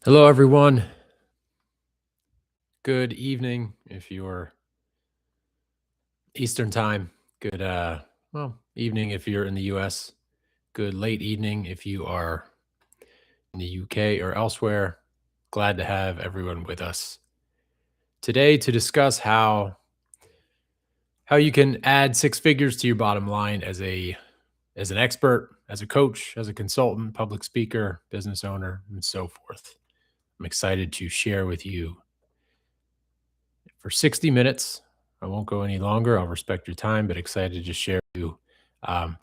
Hello, everyone. Good evening if you're Eastern time. Good, evening if you're in the US. Good late evening if you are in the UK or elsewhere. Glad to have everyone with us today to discuss how you can add six figures to your bottom line as an expert, as a coach, as a consultant, public speaker, business owner, and so forth. I'm excited to share with you for 60 minutes. I won't go any longer. I'll respect your time, but excited to share with you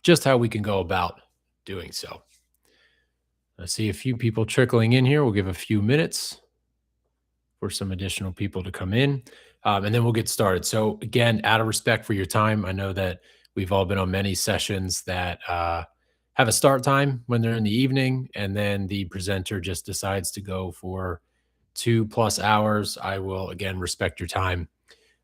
just how we can go about doing so. I see a few people trickling in here. We'll give a few minutes for some additional people to come in, and then we'll get started. So, again, out of respect for your time, I know that we've all been on many sessions that have a start time when they're in the evening, and then the presenter just decides to go for 2+ hours. I will, again, respect your time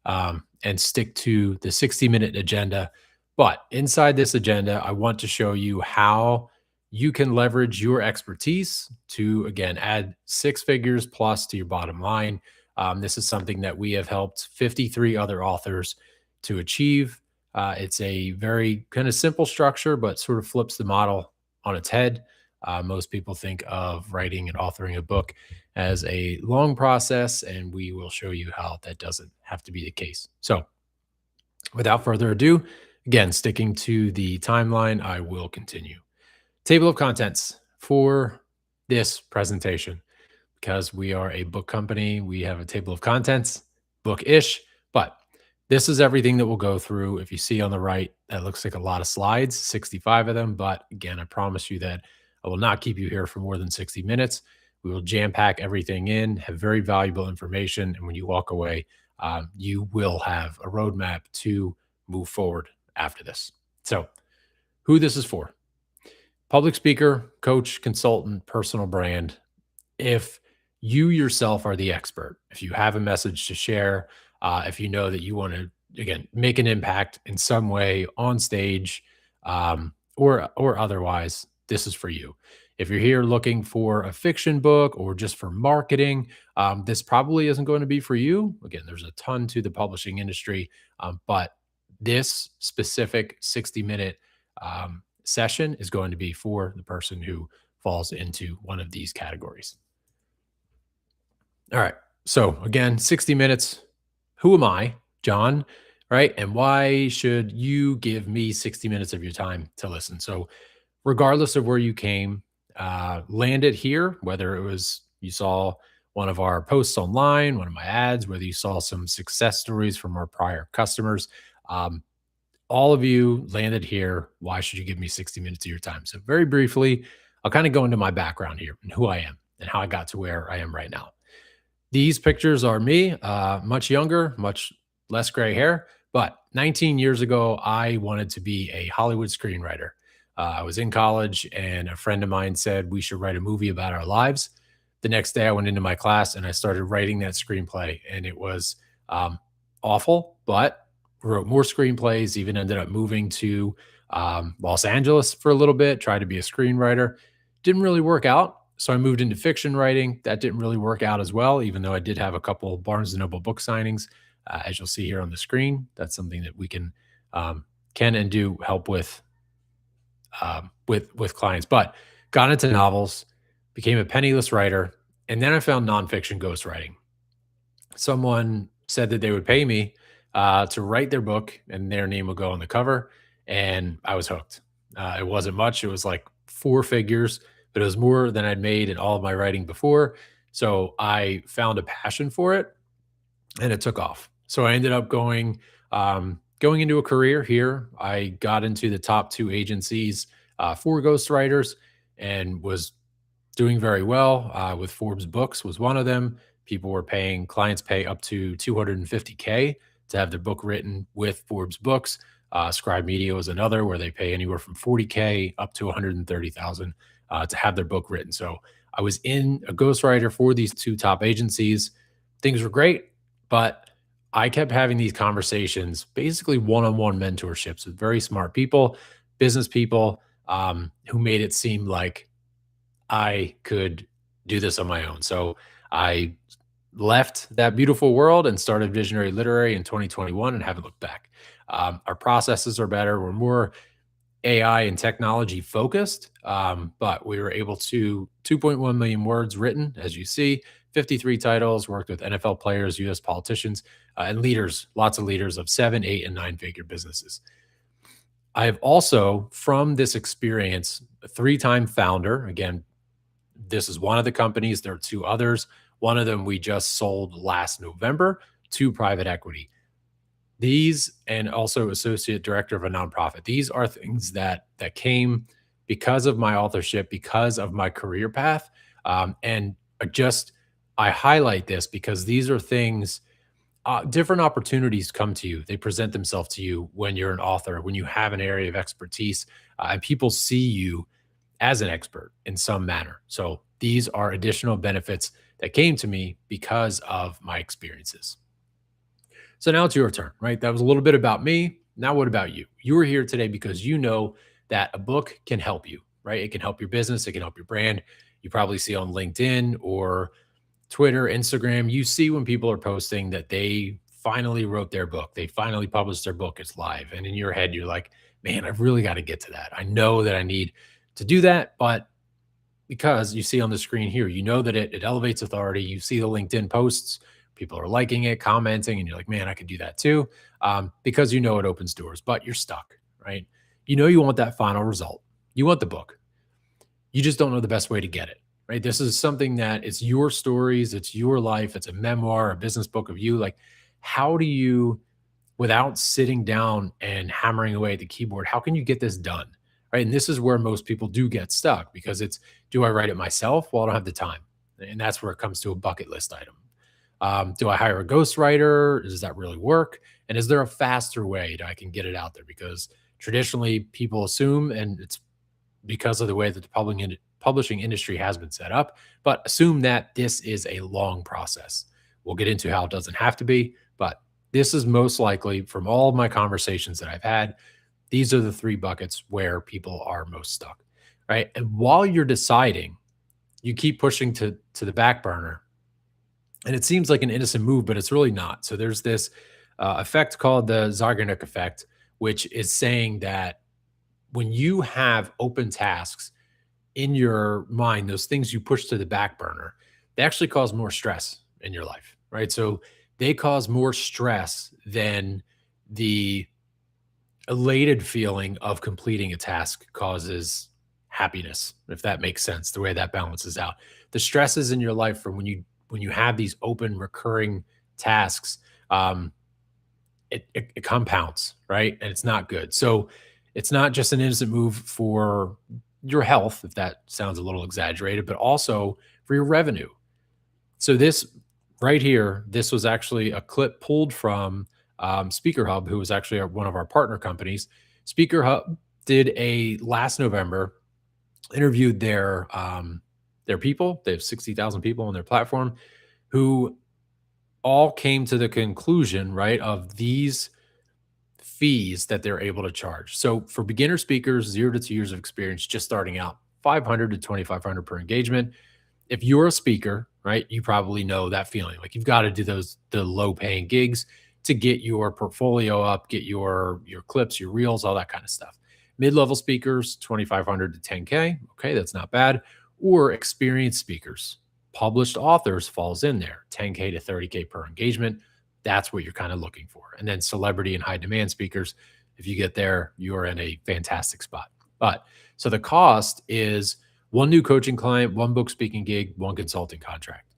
and stick to the 60-minute agenda. But inside this agenda, I want to show you how you can leverage your expertise to, again, add six figures plus to your bottom line. This is something that we have helped 53 other authors to achieve. It's a very kind of simple structure, but sort of flips the model on its head. Most people think of writing and authoring a book as a long process, and we will show you how that doesn't have to be the case. So, without further ado, again, sticking to the timeline, I will continue. Table of contents for this presentation. Because we are a book company, we have a table of contents, book-ish, but this is everything that we'll go through. If you see on the right, that looks like a lot of slides, 65 of them. But again, I promise you that I will not keep you here for more than 60 minutes. We will jam pack everything in, have very valuable information. And when you walk away, you will have a roadmap to move forward after this. So, who this is for: public speaker, coach, consultant, personal brand. If you yourself are the expert, if you have a message to share, if you know that you want to, again, make an impact in some way on stage, or otherwise, this is for you. If you're here looking for a fiction book or just for marketing, this probably isn't going to be for you. Again, there's a ton to the publishing industry, but this specific 60-minute session is going to be for the person who falls into one of these categories. All right. So again, 60 minutes. Who am I, John? Right. And why should you give me 60 minutes of your time to listen? So, regardless of where you came, landed here, whether it was you saw one of our posts online, one of my ads, whether you saw some success stories from our prior customers, um, all of you landed here. Why should you give me 60 minutes of your time? So, very briefly, I'll kind of go into my background here and who I am and how I got to where I am right now. These pictures are me, much younger, much less gray hair. But 19 years ago, I wanted to be a Hollywood screenwriter. I was in college, and a friend of mine said we should write a movie about our lives. The next day, I went into my class and I started writing that screenplay, and it was awful, but wrote more screenplays, even ended up moving to Los Angeles for a little bit, tried to be a screenwriter. Didn't really work out. So I moved into fiction writing. That didn't really work out as well, even though I did have a couple Barnes and Noble book signings, as you'll see here on the screen. That's something that we can and do help with clients. But got into novels, became a penniless writer, and then I found nonfiction ghostwriting. Someone said that they would pay me to write their book, and their name would go on the cover, and I was hooked. It wasn't much; it was like four figures, but it was more than I'd made in all of my writing before. So I found a passion for it, and it took off. So I ended up going into a career here. I got into the top two agencies for ghostwriters and was doing very well. With Forbes Books was one of them. People were paying clients pay up to 250K to have their book written with Forbes Books. Scribe Media was another where they pay anywhere from 40K up to 130,000 to have their book written. So I was in a ghostwriter for these two top agencies. Things were great, but I kept having these conversations, basically one-on-one mentorships with very smart people, business people, who made it seem like I could do this on my own. So I left that beautiful world and started Visionary Literary in 2021 and haven't looked back. Our processes are better. We're more AI and technology focused, but we were able to 2.1 million words written, as you see, 53 titles, worked with NFL players, US politicians, and leaders, lots of leaders of 7, 8, and 9 figure businesses. I have also, from this experience, a three-time founder. Again, this is one of the companies. There are two others. One of them we just sold last November to private equity. These, and also associate director of a nonprofit. These are things that came because of my authorship, because of my career path, and just I highlight this because these are things. Different opportunities come to you. They present themselves to you when you're an author, when you have an area of expertise, and people see you as an expert in some manner. So these are additional benefits that came to me because of my experiences. So now it's your turn, right? That was a little bit about me. Now, what about you? You are here today because you know that a book can help you, right? It can help your business, it can help your brand. You probably see on LinkedIn or Twitter, Instagram, you see when people are posting that they finally wrote their book, they finally published their book, it's live. And in your head, you're like, man, I've really got to get to that. I know that I need to do that, but because you see on the screen here, you know that it elevates authority. You see the LinkedIn posts, people are liking it, commenting, and you're like, man, I could do that too. Because you know it opens doors, but you're stuck, right? You know you want that final result. You want the book. You just don't know the best way to get it, right? This is something that it's your stories, it's your life, it's a memoir, a business book of you. Like, how do you, without sitting down and hammering away at the keyboard, how can you get this done? Right. And this is where most people do get stuck because it's, do I write it myself? Well, I don't have the time. And that's where it comes to a bucket list item. Do I hire a ghostwriter? Does that really work? And is there a faster way that I can get it out there? Because traditionally people assume, and it's because of the way that the publishing industry has been set up, but assume that this is a long process. We'll get into how it doesn't have to be, but this is most likely from all of my conversations that I've had. These are the three buckets where people are most stuck, right? And while you're deciding, you keep pushing to the back burner, and it seems like an innocent move, but it's really not. So there's this effect called the Zeigarnik effect, which is saying that when you have open tasks in your mind, those things you push to the back burner, they actually cause more stress in your life, right? So they cause more stress than the elated feeling of completing a task causes happiness, if that makes sense, the way that balances out. The stresses in your life from when you have these open recurring tasks, um, it compounds, right? And it's not good. So it's not just an innocent move for your health, if that sounds a little exaggerated, but also for your revenue. So this right here, this was actually a clip pulled from Speaker Hub, who was actually one of our partner companies. Speaker Hub did a last November interviewed their people. They have 60,000 people on their platform who all came to the conclusion, right, of these fees that they're able to charge. So for beginner speakers, 0 to 2 years of experience, just starting out, 500 to 2,500 per engagement. If you're a speaker, right, you probably know that feeling. Like you've got to do the low paying gigs to get your portfolio up, get your clips, your reels, all that kind of stuff. Mid-level speakers, 2,500 to 10K. Okay, that's not bad. Or experienced speakers, published authors falls in there, 10K to 30K per engagement. That's what you're kind of looking for. And then celebrity and high demand speakers, if you get there, you're in a fantastic spot. But so the cost is one new coaching client, one book speaking gig, one consulting contract.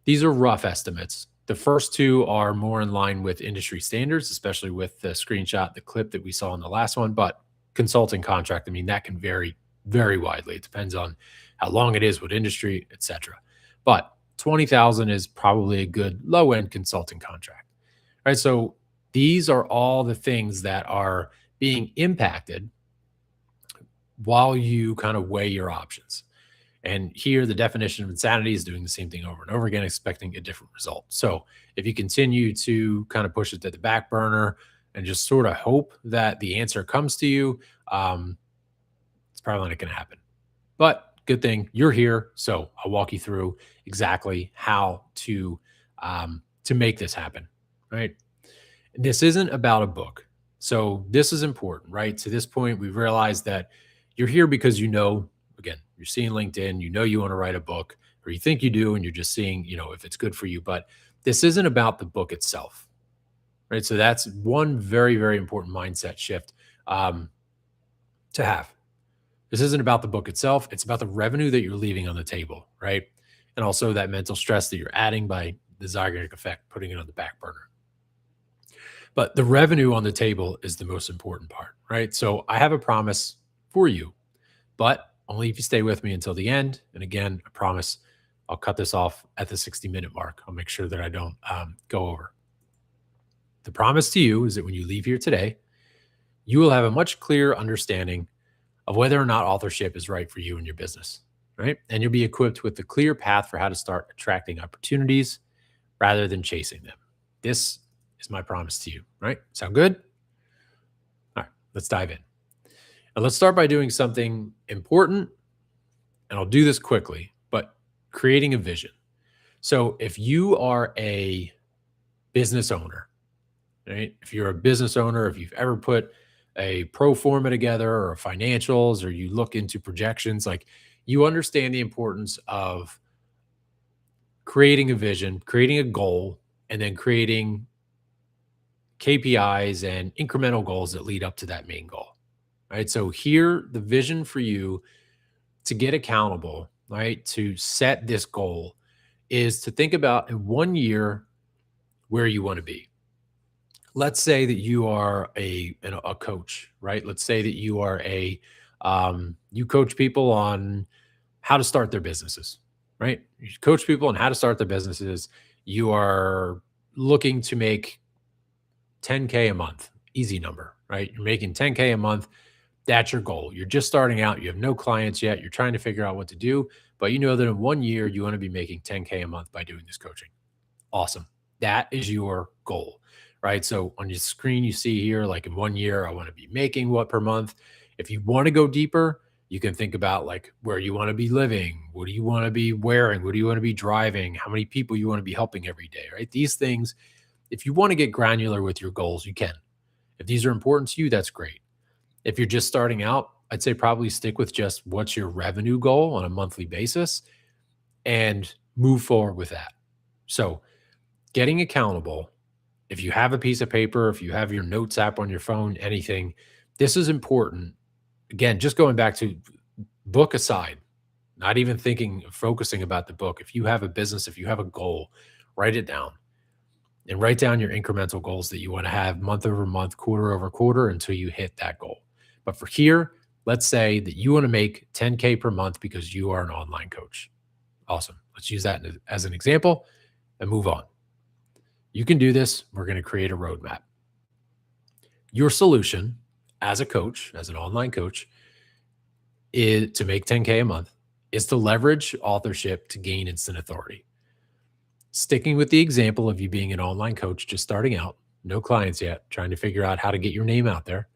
These are rough estimates. The first two are more in line with industry standards, especially with the screenshot, the clip that we saw in the last one. But consulting contract, I mean, that can vary very widely. It depends on how long it is, what industry, etc. But 20,000 is probably a good low end consulting contract, right? So these are all the things that are being impacted while you kind of weigh your options. And here, the definition of insanity is doing the same thing over and over again, expecting a different result. So if you continue to kind of push it to the back burner and just sort of hope that the answer comes to you, it's probably not going to happen. But good thing you're here. So I'll walk you through exactly how to make this happen. Right. This isn't about a book. So this is important, right? To this point, we've realized that you're here because again, you're seeing LinkedIn, you want to write a book, or you think you do, and you're just seeing, if it's good for you. But this isn't about the book itself, right? So that's one very, very important mindset shift um, to have. This isn't about the book itself. It's about the revenue that you're leaving on the table, right? And also that mental stress that you're adding by the Zeigarnik effect, putting it on the back burner. But the revenue on the table is the most important part, right? So I have a promise for you, but only if you stay with me until the end. And again, I promise I'll cut this off at the 60-minute mark. I'll make sure that I don't go over. The promise to you is that when you leave here today, you will have a much clearer understanding of whether or not authorship is right for you and your business, right? And you'll be equipped with the clear path for how to start attracting opportunities rather than chasing them. This is my promise to you, right? Sound good? All right, let's dive in. And let's start by doing something important. And I'll do this quickly, but creating a vision. So if you are a business owner, right? If you're a business owner, if you've ever put a pro forma together or financials, or you look into projections, like you understand the importance of creating a vision, creating a goal, and then creating KPIs and incremental goals that lead up to that main goal. Right. So here, the vision for you to get accountable, right, to set this goal is to think about in 1 year where you want to be. Let's say that you are a coach, right? Let's say that you are you coach people on how to start their businesses, right? You coach people on how to start their businesses. You are looking to make 10K a month, easy number, right? You're making 10K a month. That's your goal. You're just starting out. You have no clients yet. You're trying to figure out what to do, but you know that in 1 year, you want to be making 10K a month by doing this coaching. Awesome. That is your goal, right? So on your screen, you see here, like in 1 year, I want to be making what per month. If you want to go deeper, you can think about like where you want to be living. What do you want to be wearing? What do you want to be driving? How many people you want to be helping every day, right? These things, if you want to get granular with your goals, you can. If these are important to you, that's great. If you're just starting out, I'd say probably stick with just what's your revenue goal on a monthly basis and move forward with that. So getting accountable, if you have a piece of paper, if you have your notes app on your phone, anything, this is important. Again, just going back to book aside, not even focusing about the book. If you have a business, if you have a goal, write it down and write down your incremental goals that you want to have month over month, quarter over quarter until you hit that goal. But for here, let's say that you want to make 10K per month because you are an online coach. Awesome. Let's use that as an example and move on. You can do this. We're going to create a roadmap. Your solution as a coach, as an online coach, is to make 10K a month, is to leverage authorship to gain instant authority. Sticking with the example of you being an online coach, just starting out, no clients yet, trying to figure out how to get your name out there.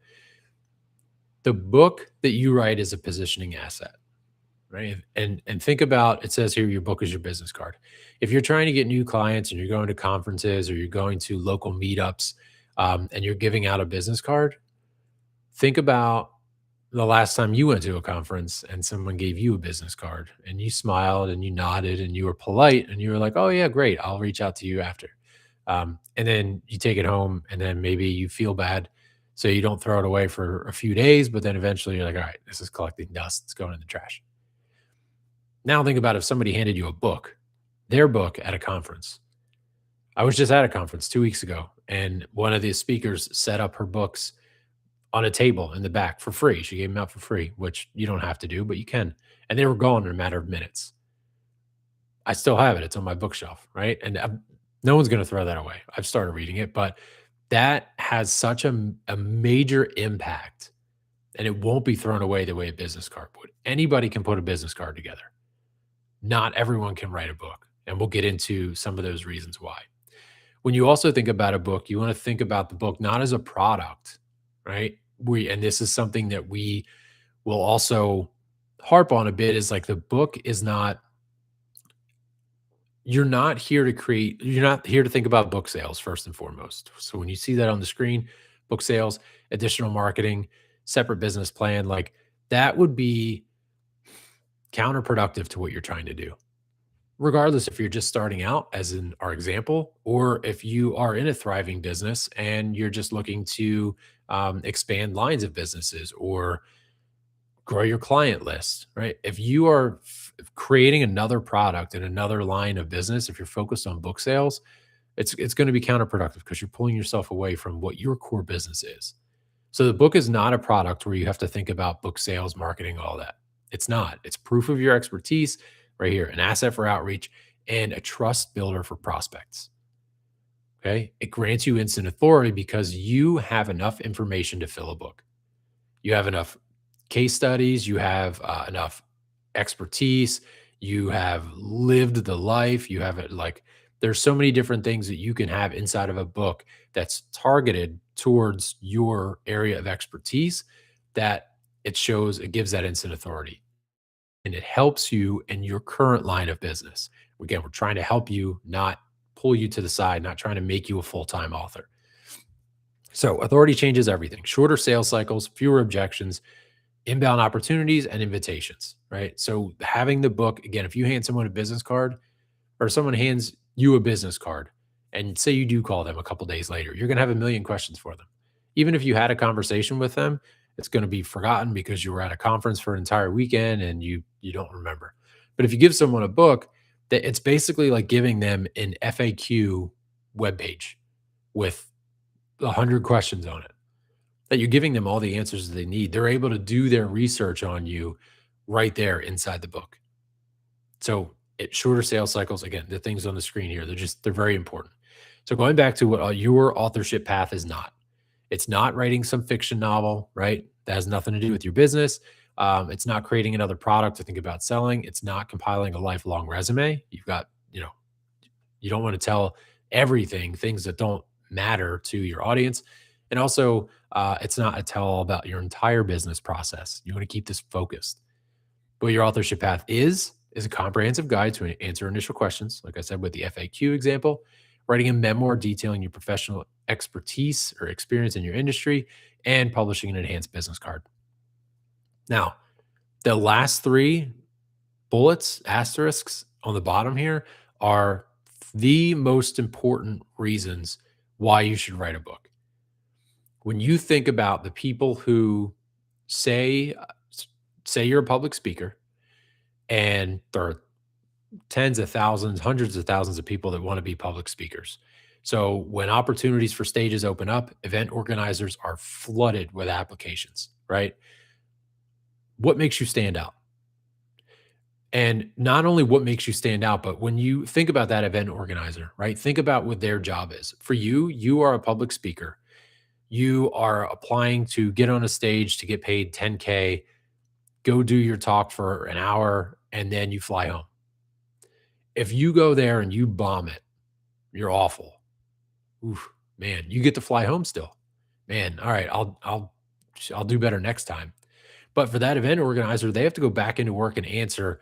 The book that you write is a positioning asset, right? And think about, it says here, your book is your business card. If you're trying to get new clients and you're going to conferences or you're going to local meetups and you're giving out a business card, think about the last time you went to a conference and someone gave you a business card and you smiled and you nodded and you were polite and you were like, oh yeah, great. I'll reach out to you after. And then you take it home and then maybe you feel bad. So you don't throw it away for a few days, but then eventually you're like, all right, this is collecting dust. It's going in the trash. Now think about if somebody handed you a book, their book at a conference. I was just at a conference 2 weeks ago and one of the speakers set up her books on a table in the back for free. She gave them out for free, which you don't have to do, but you can. And they were gone in a matter of minutes. I still have it. It's on my bookshelf, right? And no one's going to throw that away. I've started reading it, but that has such a major impact and it won't be thrown away the way a business card would. Anybody can put a business card together. Not everyone can write a book. And we'll get into some of those reasons why. When you also think about a book, you want to think about the book not as a product, right? And this is something that we will also harp on a bit is like the book is not, you're not here to create, you're not here to think about book sales first and foremost. So when you see that on the screen, book sales, additional marketing, separate business plan, like that would be counterproductive to what you're trying to do. Regardless if you're just starting out, as in our example, or if you are in a thriving business and you're just looking to expand lines of businesses or grow your client list, right? If you are creating another product and another line of business, if you're focused on book sales, it's going to be counterproductive because you're pulling yourself away from what your core business is. So the book is not a product where you have to think about book sales, marketing, all that. It's not. It's proof of your expertise right here, an asset for outreach and a trust builder for prospects. Okay. It grants you instant authority because you have enough information to fill a book. You have enough case studies, you have enough expertise, you have lived the life, you have it like, there's so many different things that you can have inside of a book that's targeted towards your area of expertise that it shows, it gives that instant authority and it helps you in your current line of business. Again, we're trying to help you, not pull you to the side, not trying to make you a full-time author. So authority changes everything. Shorter sales cycles, fewer objections, inbound opportunities and invitations, right? So having the book, again, if you hand someone a business card or someone hands you a business card and say you do call them a couple days later, you're going to have a million questions for them. Even if you had a conversation with them, it's going to be forgotten because you were at a conference for an entire weekend and you don't remember. But if you give someone a book, that it's basically like giving them an FAQ webpage with 100 questions on it, that you're giving them all the answers that they need. They're able to do their research on you right there inside the book. So it shorter sales cycles. Again, the things on the screen here, they're very important. So going back to what your authorship path is not, it's not writing some fiction novel, right? That has nothing to do with your business. It's not creating another product to think about selling. It's not compiling a lifelong resume. You've got, you don't want to tell everything, things that don't matter to your audience. And also, it's not a tell all about your entire business process. You want to keep this focused. But what your authorship path is a comprehensive guide to answer initial questions, like I said with the FAQ example, writing a memoir detailing your professional expertise or experience in your industry, and publishing an enhanced business card. Now, the last three bullets, asterisks on the bottom here are the most important reasons why you should write a book. When you think about the people who say say you're a public speaker and there are tens of thousands, hundreds of thousands of people that want to be public speakers. So when opportunities for stages open up, event organizers are flooded with applications, right? What makes you stand out? And not only what makes you stand out, but when you think about that event organizer, right? Think about what their job is. For you, you are a public speaker. You are applying to get on a stage to get paid 10K, go do your talk for an hour, and then you fly home. If you go there and you bomb it, you're awful. Oof, man, you get to fly home still. Man, all right, I'll do better next time. But for that event organizer, they have to go back into work and answer,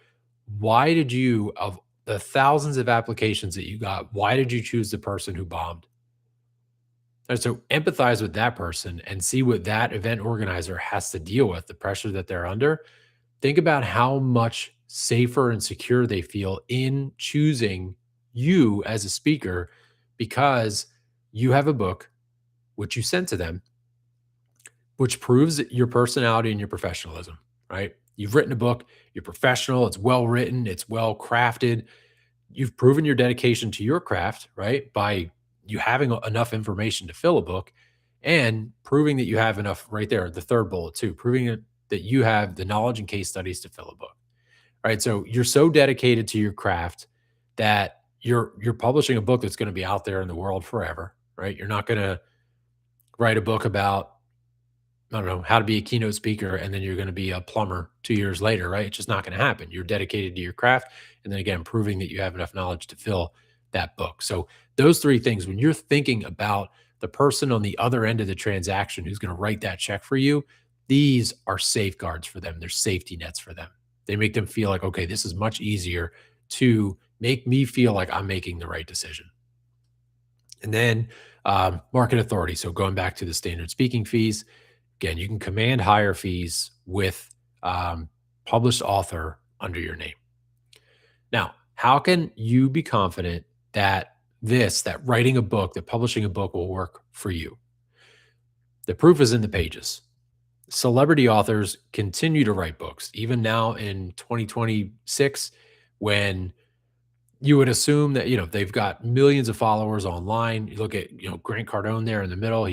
why did you, of the thousands of applications that you got, why did you choose the person who bombed? And so empathize with that person and see what that event organizer has to deal with, the pressure that they're under. Think about how much safer and secure they feel in choosing you as a speaker because you have a book, which you sent to them, which proves your personality and your professionalism, right? You've written a book, you're professional, it's well written, it's well crafted. You've proven your dedication to your craft, right? By you having enough information to fill a book and proving that you have enough right there, the third bullet too, proving that you have the knowledge and case studies to fill a book. Right. So you're so dedicated to your craft that you're publishing a book that's going to be out there in the world forever. Right. You're not going to write a book about, I don't know, how to be a keynote speaker and then you're going to be a plumber 2 years later. Right. It's just not going to happen. You're dedicated to your craft. And then again, proving that you have enough knowledge to fill that book. So those three things, when you're thinking about the person on the other end of the transaction who's going to write that check for you, these are safeguards for them. They're safety nets for them. They make them feel like, okay, this is much easier to make me feel like I'm making the right decision. And then market authority. So going back to the standard speaking fees, again, you can command higher fees with published author under your name. Now, how can you be confident that that writing a book, that publishing a book will work for you? The proof is in the pages. Celebrity authors continue to write books, even now in 2026, when you would assume that, they've got millions of followers online. You look at, Grant Cardone there in the middle.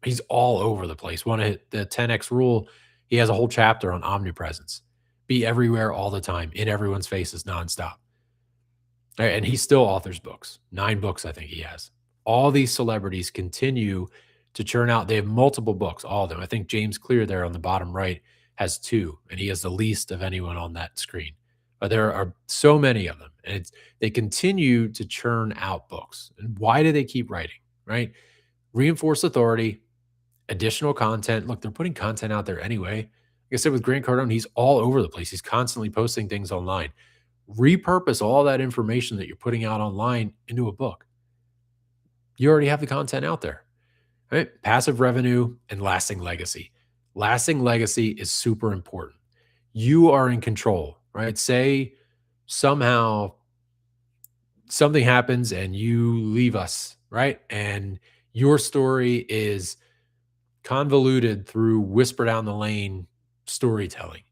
He's all over the place. One of the 10X rule, he has a whole chapter on omnipresence. Be everywhere all the time, in everyone's faces nonstop. And he still authors books. 9 books, I think he has. All these celebrities continue to churn out. They have multiple books, all of them. I think James Clear there on the bottom right has 2, and he has the least of anyone on that screen. But there are so many of them, and they continue to churn out books. And why do they keep writing, right? Reinforce authority, additional content. Look, they're putting content out there anyway. Like I said, with Grant Cardone, he's all over the place. He's constantly posting things online. Repurpose all that information that you're putting out online into a book. You already have the content out there, right? Passive revenue and lasting legacy. Lasting legacy is super important. You are in control, right? Say somehow something happens and you leave us, right? And your story is convoluted through whisper down the lane storytelling.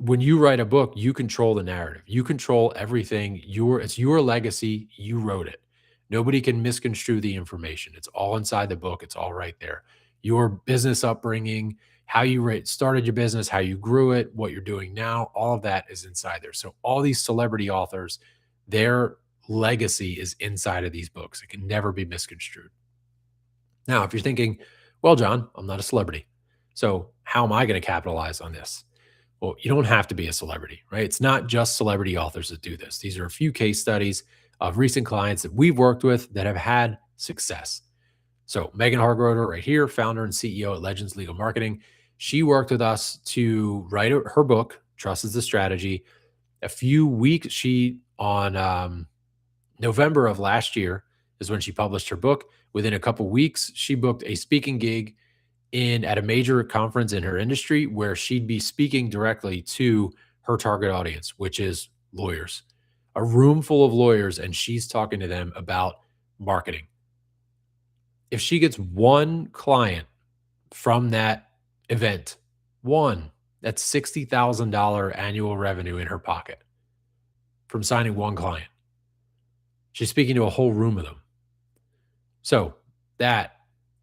When you write a book, you control the narrative. You control everything. It's your legacy. You wrote it. Nobody can misconstrue the information. It's all inside the book. It's all right there. Your business upbringing, how you started your business, how you grew it, what you're doing now, all of that is inside there. So all these celebrity authors, their legacy is inside of these books. It can never be misconstrued. Now, if you're thinking, well, John, I'm not a celebrity, so how am I going to capitalize on this? Well, you don't have to be a celebrity, right? It's not just celebrity authors that do this. These are a few case studies of recent clients that we've worked with that have had success. So Megan Hargroder right here, founder and CEO at Legends Legal Marketing. She worked with us to write her book, Trust is the Strategy. A few weeks, on November of last year is when she published her book. Within a couple weeks, she booked a speaking gig at a major conference in her industry where she'd be speaking directly to her target audience, which is lawyers, a room full of lawyers, and she's talking to them about marketing. If she gets one client from that event, that's $60,000 annual revenue in her pocket from signing one client. She's speaking to a whole room of them. So that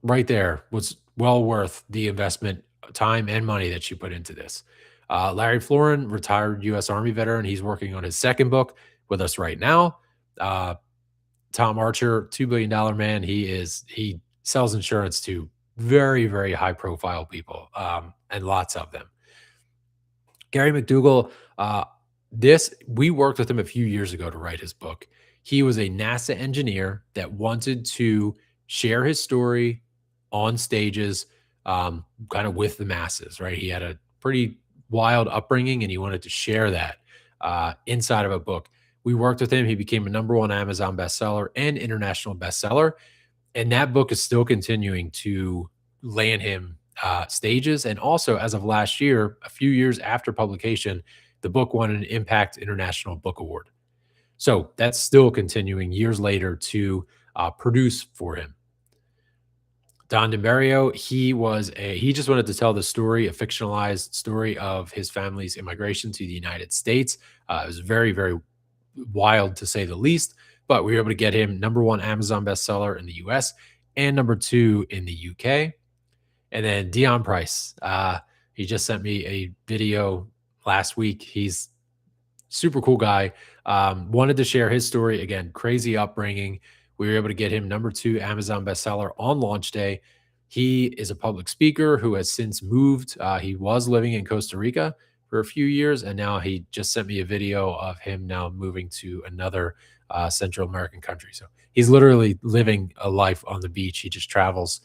right there was well worth the investment, time and money that she put into this. Larry Florin, retired U.S. Army veteran. He's working on his second book with us right now. Tom Archer, $2 billion man. He sells insurance to very, very high profile people, and lots of them. Gary McDougall, we worked with him a few years ago to write his book. He was a NASA engineer that wanted to share his story on stages, kind of with the masses, right? He had a pretty wild upbringing and he wanted to share that inside of a book. We worked with him. He became a #1 Amazon bestseller and international bestseller. And that book is still continuing to land him stages. And also, as of last year, a few years after publication, the book won an Impact International Book Award. So that's still continuing years later to produce for him. Don DeMario, he just wanted to tell the story, a fictionalized story of his family's immigration to the United States. It was very, very wild to say the least, but we were able to get him #1 Amazon bestseller in the US and #2 in the UK. And then Dion Price, he just sent me a video last week. He's super cool guy. Wanted to share his story. Again, crazy upbringing. We were able to get him #2 Amazon bestseller on launch day. He is a public speaker who has since moved. He was living in Costa Rica for a few years, and now he just sent me a video of him now moving to another Central American country. So he's literally living a life on the beach. He just travels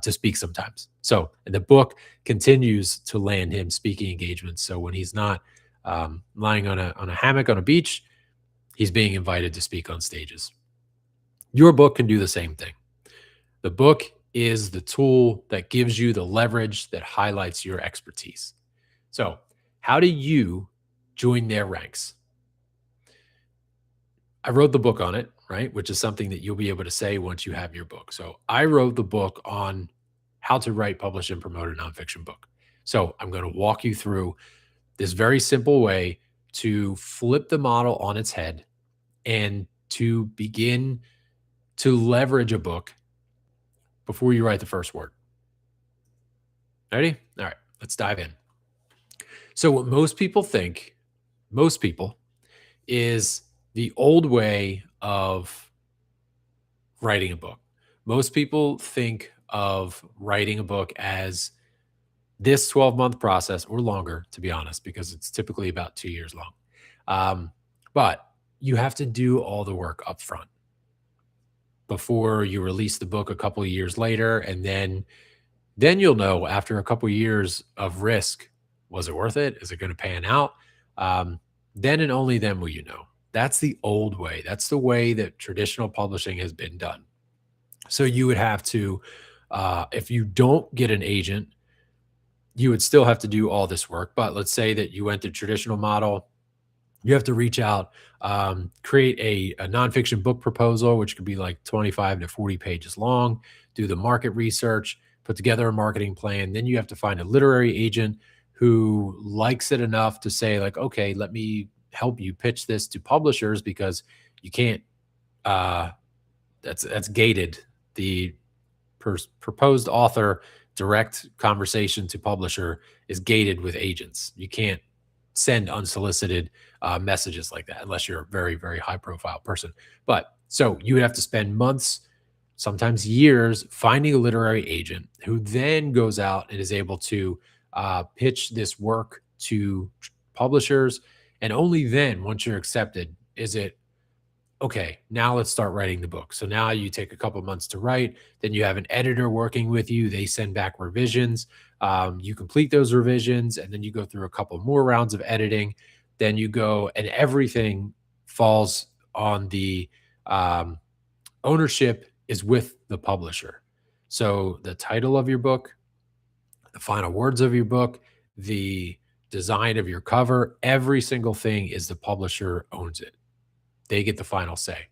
to speak sometimes. So and the book continues to land him speaking engagements. So when he's not lying on a hammock on a beach, he's being invited to speak on stages. Your book can do the same thing. The book is the tool that gives you the leverage that highlights your expertise. So, how do you join their ranks? I wrote the book on it, right? Which is something that you'll be able to say once you have your book. So, I wrote the book on how to write, publish, and promote a nonfiction book. So, I'm going to walk you through this very simple way to flip the model on its head and to begin to leverage a book before you write the first word. Ready? All right, let's dive in. So, what most people, is the old way of writing a book. Most people think of writing a book as this 12-month process or longer, to be honest, because it's typically about 2 years long. Um, but you have to do all the work up front before you release the book a couple of years later. And then you'll know after a couple of years of risk, was it worth it? Is it going to pan out? Then and only then will you know. That's the old way. That's the way that traditional publishing has been done. So you would have to, if you don't get an agent, you would still have to do all this work. But let's say that you went the traditional model, you have to reach out, create a nonfiction book proposal, which could be like 25 to 40 pages long, do the market research, put together a marketing plan. Then you have to find a literary agent who likes it enough to say, like, okay, let me help you pitch this to publishers because you can't, uh, that's gated. The proposed author direct conversation to publisher is gated with agents. You can't send unsolicited messages like that unless you're a very, very high profile person. But so you would have to spend months, sometimes years, finding a literary agent who then goes out and is able to pitch this work to publishers. And only then, once you're accepted, is it okay, now let's start writing the book. So now you take a couple months to write, then you have an editor working with you. They send back revisions. You complete those revisions, and then you go through a couple more rounds of editing. Then you go, and everything falls on the ownership is with the publisher. So the title of your book, the final words of your book, the design of your cover, every single thing is the publisher owns it. They get the final say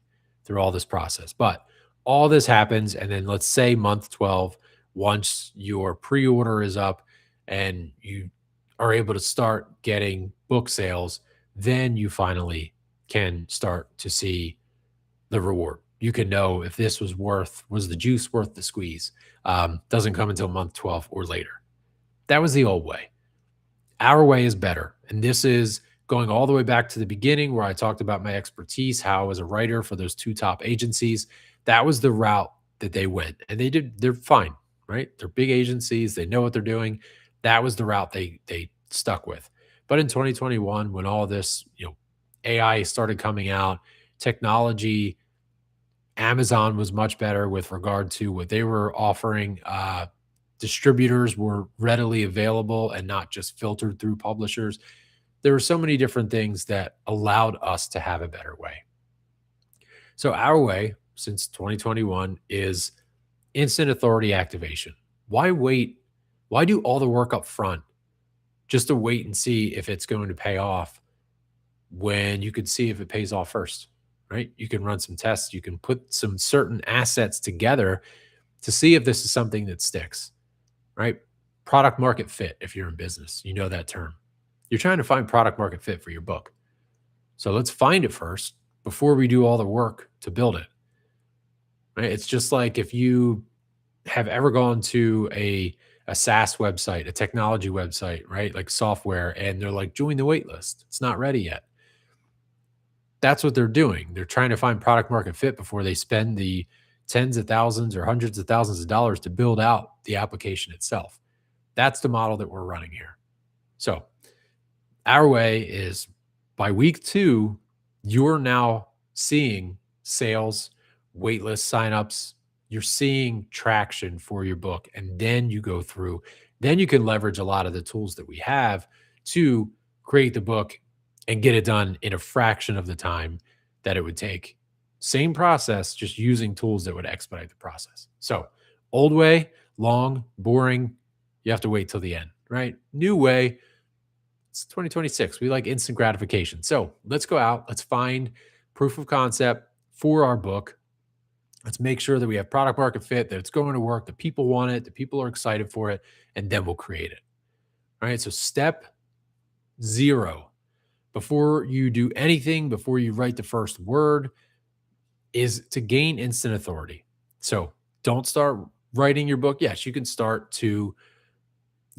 through all this process. But all this happens, and then let's say month 12, once your pre-order is up and you are able to start getting book sales, then you finally can start to see the reward. You can know if this was the juice worth the squeeze. Doesn't come until month 12 or later. That was the old way. Our way is better. And this is going all the way back to the beginning where I talked about my expertise, how I was a writer for those two top agencies. That was the route that they went. And they're fine, right? They're big agencies, they know what they're doing. That was the route they stuck with. But in 2021, when all this, AI started coming out, technology, Amazon was much better with regard to what they were offering. Distributors were readily available and not just filtered through publishers. There were so many different things that allowed us to have a better way. So our way since 2021 is instant authority activation. Why wait? Why do all the work up front just to wait and see if it's going to pay off when you could see if it pays off first, right? You can run some tests, you can put some certain assets together to see if this is something that sticks, right? Product market fit, if you're in business, you know that term. You're trying to find product market fit for your book. So let's find it first before we do all the work to build it. Right? It's just like if you have ever gone to a SaaS website, a technology website, right? Like software, and they're like, join the wait list. It's not ready yet. That's what they're doing. They're trying to find product market fit before they spend the tens of thousands or hundreds of thousands of dollars to build out the application itself. That's the model that we're running here. So our way is by week 2, you're now seeing sales, waitlist signups. you're seeing traction for your book, and then you go through, then you can leverage a lot of the tools that we have to create the book and get it done in a fraction of the time that it would take. Same process, just using tools that would expedite the process. So, old way, long, boring, you have to wait till the end, right? New way, it's 2026. We like instant gratification. So, let's go out, let's find proof of concept for our book. Let's make sure that we have product market fit, that it's going to work, that people want it, that people are excited for it, and then we'll create it. All right. So, step zero before you do anything, before you write the first word, is to gain instant authority. So, don't start writing your book. Yes, you can start to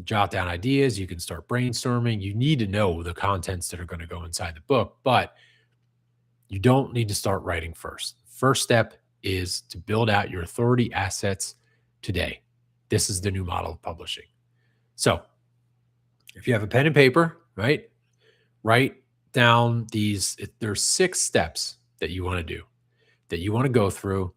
jot down ideas, you can start brainstorming. You need to know the contents that are going to go inside the book, but you don't need to start writing first. First step is to build out your authority assets today. This is the new model of publishing. So, if you have a pen and paper, right, write down these. There's 6 steps that you want to do, that you want to go through,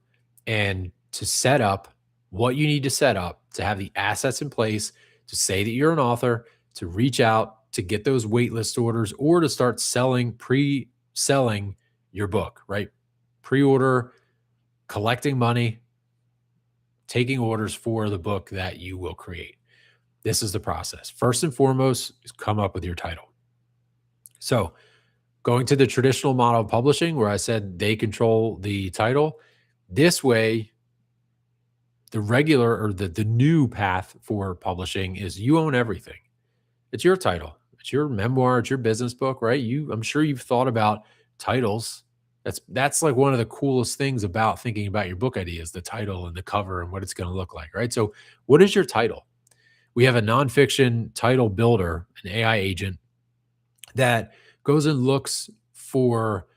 and to set up what you need to set up to have the assets in place to say that you're an author, to reach out, to get those waitlist orders, or to start selling, pre selling your book, right? Pre order, collecting money, taking orders for the book that you will create. This is the process. First and foremost is come up with your title. So, going to the traditional model of publishing where I said they control the title, this way, the regular or the new path for publishing is you own everything. It's your title. It's your memoir, it's your business book, right? I'm sure you've thought about titles. That's like one of the coolest things about thinking about your book idea is the title and the cover and what it's going to look like, right? So, what is your title? We have a nonfiction title builder, an AI agent that goes and looks for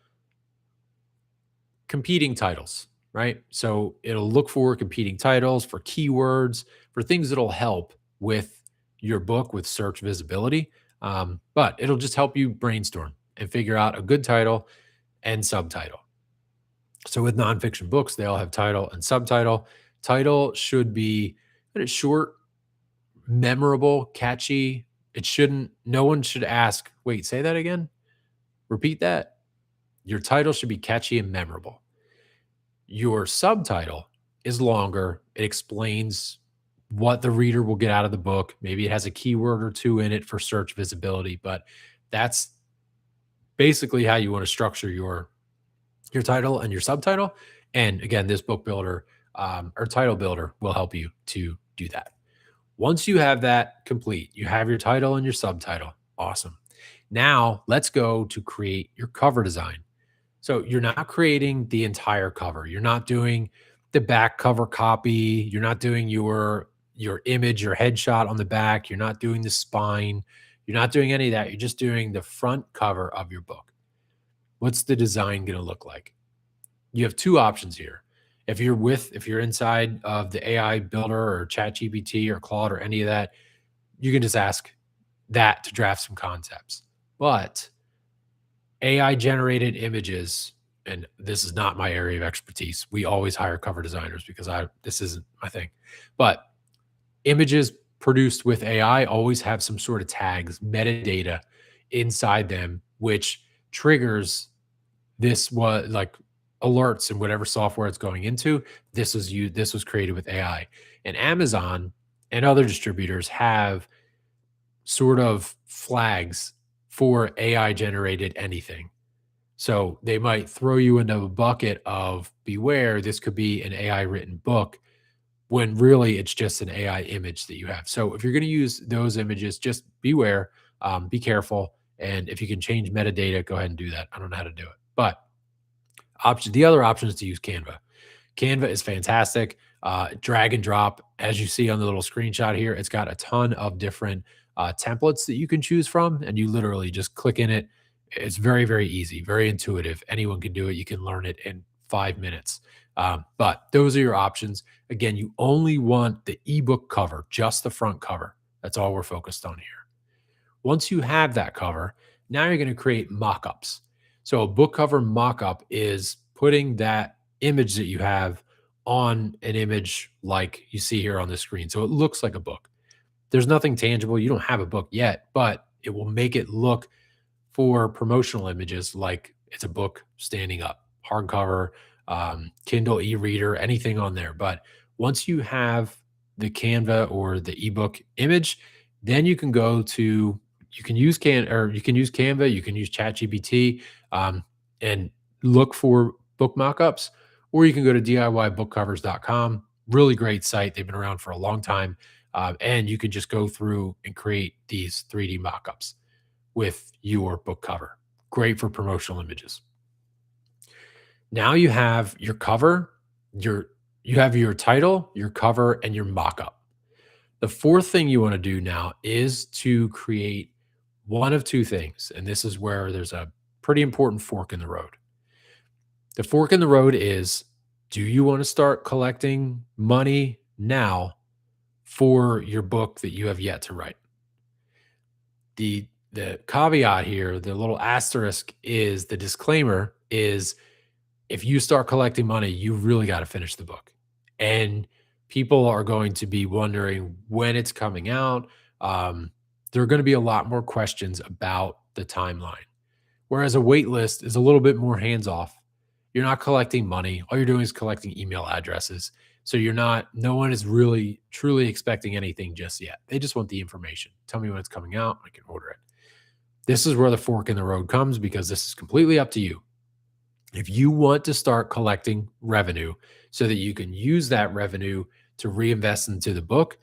competing titles, right? So it'll look for competing titles, for keywords, for things that'll help with your book with search visibility. But it'll just help you brainstorm and figure out a good title and subtitle. So with nonfiction books, they all have title and subtitle. Title should be kind of short, memorable, catchy. It shouldn't, no one should ask, wait, say that again? Repeat that. Your title should be catchy and memorable. Your subtitle is longer. It explains what the reader will get out of the book. Maybe it has a keyword or two in it for search visibility, but that's basically how you want to structure your title and your subtitle. And again, this book builder or title builder will help you to do that. Once you have that complete, you have your title and your subtitle. Awesome. Now let's go to create your cover design. So you're not creating the entire cover. You're not doing the back cover copy. You're not doing your image, your headshot on the back. You're not doing the spine. You're not doing any of that. You're just doing the front cover of your book. What's the design going to look like? You have 2 options here. If you're inside of the AI builder or ChatGPT or Claude or any of that, you can just ask that to draft some concepts. But AI generated images, and this is not my area of expertise. We always hire cover designers because this isn't my thing. But images produced with AI always have some sort of tags, metadata inside them, which triggers this was like alerts in whatever software it's going into. This was created with AI. And Amazon and other distributors have sort of flags for AI generated anything. So they might throw you into a bucket of beware, this could be an AI written book when really it's just an AI image that you have. So if you're going to use those images, just beware, be careful. And if you can change metadata, go ahead and do that. I don't know how to do it. But the other option is to use Canva. Canva is fantastic. Drag and drop, as you see on the little screenshot here, it's got a ton of different templates that you can choose from, and you literally just click in it. It's very, very easy, very intuitive. Anyone can do it. You can learn it in 5 minutes. But those are your options. Again, you only want the ebook cover, just the front cover. That's all we're focused on here. Once you have that cover, now you're going to create mock-ups. So a book cover mock-up is putting that image that you have on an image like you see here on the screen. So it looks like a book. There's nothing tangible. You don't have a book yet, but it will make it look for promotional images like it's a book standing up, hardcover, Kindle e-reader, anything on there. But once you have the Canva or the ebook image, then you can go to you can use you can use Canva, you can use ChatGPT, and look for book mockups, or you can go to DIYbookcovers.com. Really great site. They've been around for a long time, and you can just go through and create these 3D mockups with your book cover. Great for promotional images. Now you have your cover, your you have your title, your cover, and your mockup. The fourth thing you want to do now is to create one of two things. And this is where there's a pretty important fork in the road. The fork in the road is, do you want to start collecting money now for your book that you have yet to write? The caveat here, the little asterisk is the disclaimer is if you start collecting money, you really got to finish the book. And people are going to be wondering when it's coming out. There are going to be a lot more questions about the timeline. Whereas a wait list is a little bit more hands off. You're not collecting money. All you're doing is collecting email addresses. So no one is really truly expecting anything just yet. They just want the information. Tell me when it's coming out. I can order it. This is where the fork in the road comes because this is completely up to you. If you want to start collecting revenue so that you can use that revenue to reinvest into the book,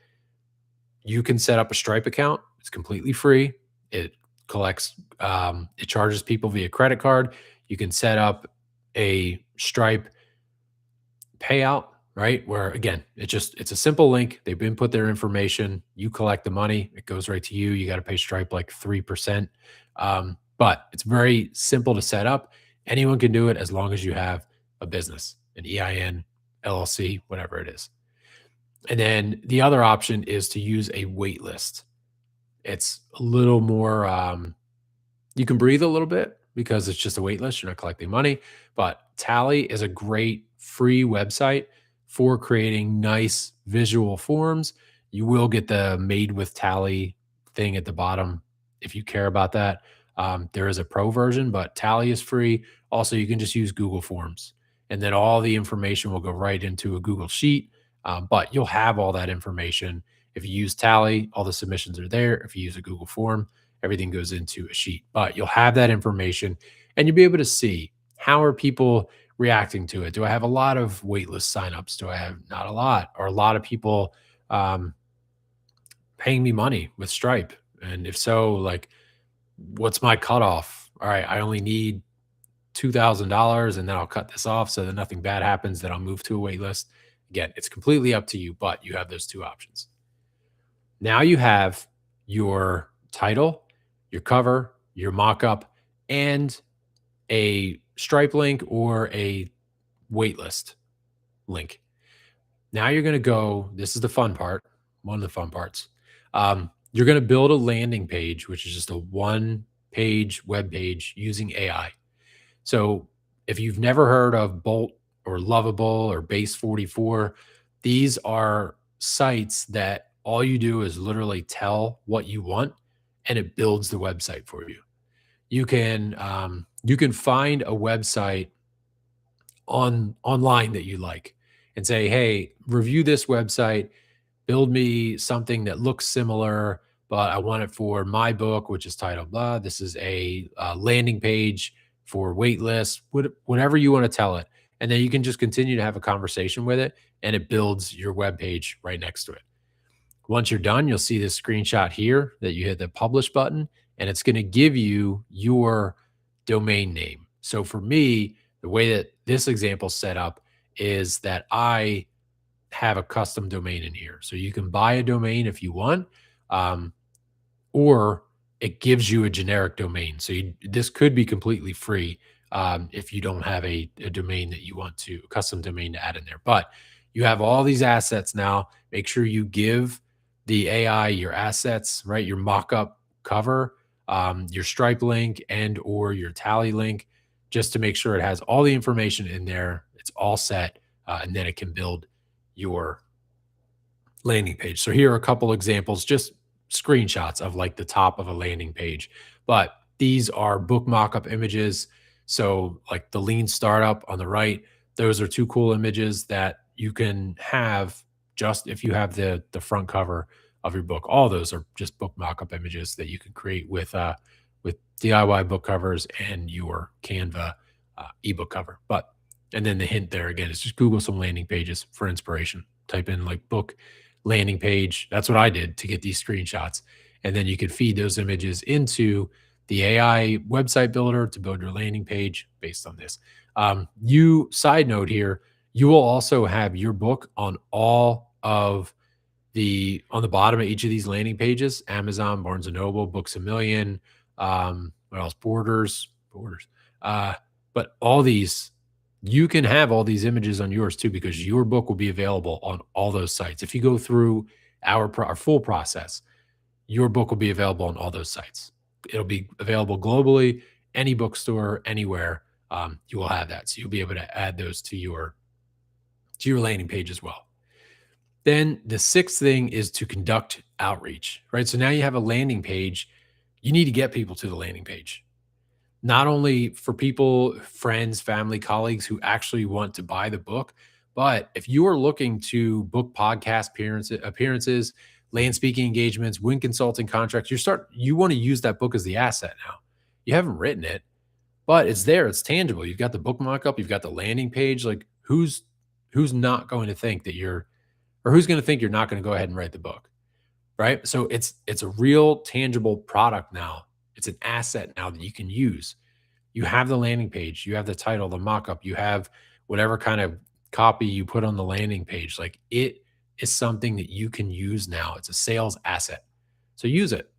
you can set up a Stripe account. It's completely free. It it charges people via credit card. You can set up a Stripe payout, right? Where again, it's a simple link. They've input their information. You collect the money. It goes right to you. You got to pay Stripe like 3%. But it's very simple to set up. Anyone can do it as long as you have a business, an EIN, LLC, whatever it is. And then the other option is to use a wait list. It's a little more, you can breathe a little bit because it's just a wait list. You're not collecting money. But Tally is a great free website for creating nice visual forms. You will get the made with Tally thing at the bottom if you care about that. There is a pro version, but Tally is free. Also, you can just use Google Forms, and then all the information will go right into a Google Sheet. But you'll have all that information. If you use Tally, all the submissions are there. If you use a Google form, everything goes into a sheet. But you'll have that information, and you'll be able to see how are people reacting to it. Do I have a lot of waitlist signups? Do I have not a lot? Or a lot of people um, paying me money with Stripe? And if so, like, what's my cutoff? All right, I only need $2,000 and then I'll cut this off so that nothing bad happens, then I'll move to a wait list. Again, it's completely up to you, but you have those two options. Now you have your title, your cover, your mockup, and a Stripe link or a waitlist link. Now you're going to go, this is the fun part, one of the fun parts. You're going to build a landing page, which is just a one page web page using AI. So if you've never heard of Bolt or Lovable or Base 44, these are sites that all you do is literally tell what you want and it builds the website for you. You can find a website online that you like and say, hey, review this website, build me something that looks similar, but I want it for my book, which is titled blah. This is a landing page for waitlist, whatever you want to tell it. And then you can just continue to have a conversation with it and it builds your web page right next to it. Once you're done, you'll see this screenshot here that you hit the publish button and it's going to give you your domain name. So for me, the way that this example set up is that I have a custom domain in here. So you can buy a domain if you want, or it gives you a generic domain. So this could be completely free if you don't have a domain that you want to, a custom domain to add in there. But you have all these assets now. Make sure you give the AI your assets, right? Your mock-up cover, your Stripe link and or your Tally link, just to make sure it has all the information in there. It's all set. and then it can build your landing page. So here are a couple examples, just screenshots of like the top of a landing page. But these are book mockup images. So like the lean startup on the right, those are two cool images that you can have just if you have the front cover of your book. All those are just book mockup images that you can create with DIY book covers and your Canva ebook cover. But and then the hint there again is just Google some landing pages for inspiration. Type in like book landing page. That's what I did to get these screenshots. And then you can feed those images into the AI website builder to build your landing page based on this. Side note here, you will also have your book on all of on the bottom of each of these landing pages: Amazon, Barnes and Noble, Books a Million, what else? Borders. But all these, you can have all these images on yours too, because your book will be available on all those sites. If you go through our full process, your book will be available on all those sites. It'll be available globally, any bookstore, anywhere. You will have that, so you'll be able to add those to your landing page as well. Then the sixth thing is to conduct outreach, right? So now you have a landing page. You need to get people to the landing page, not only for people, friends, family, colleagues who actually want to buy the book, but if you are looking to book podcast appearances, land speaking engagements, win consulting contracts, you want to use that book as the asset now. You haven't written it, but it's there, it's tangible. You've got the book mock-up, you've got the landing page. Like who's not going to think that who's going to think you're not going to go ahead and write the book, right? So it's a real tangible product now. It's an asset now that you can use. You have the landing page, you have the title, the mock-up, you have whatever kind of copy you put on the landing page. Like it is something that you can use now. It's a sales asset. So use it.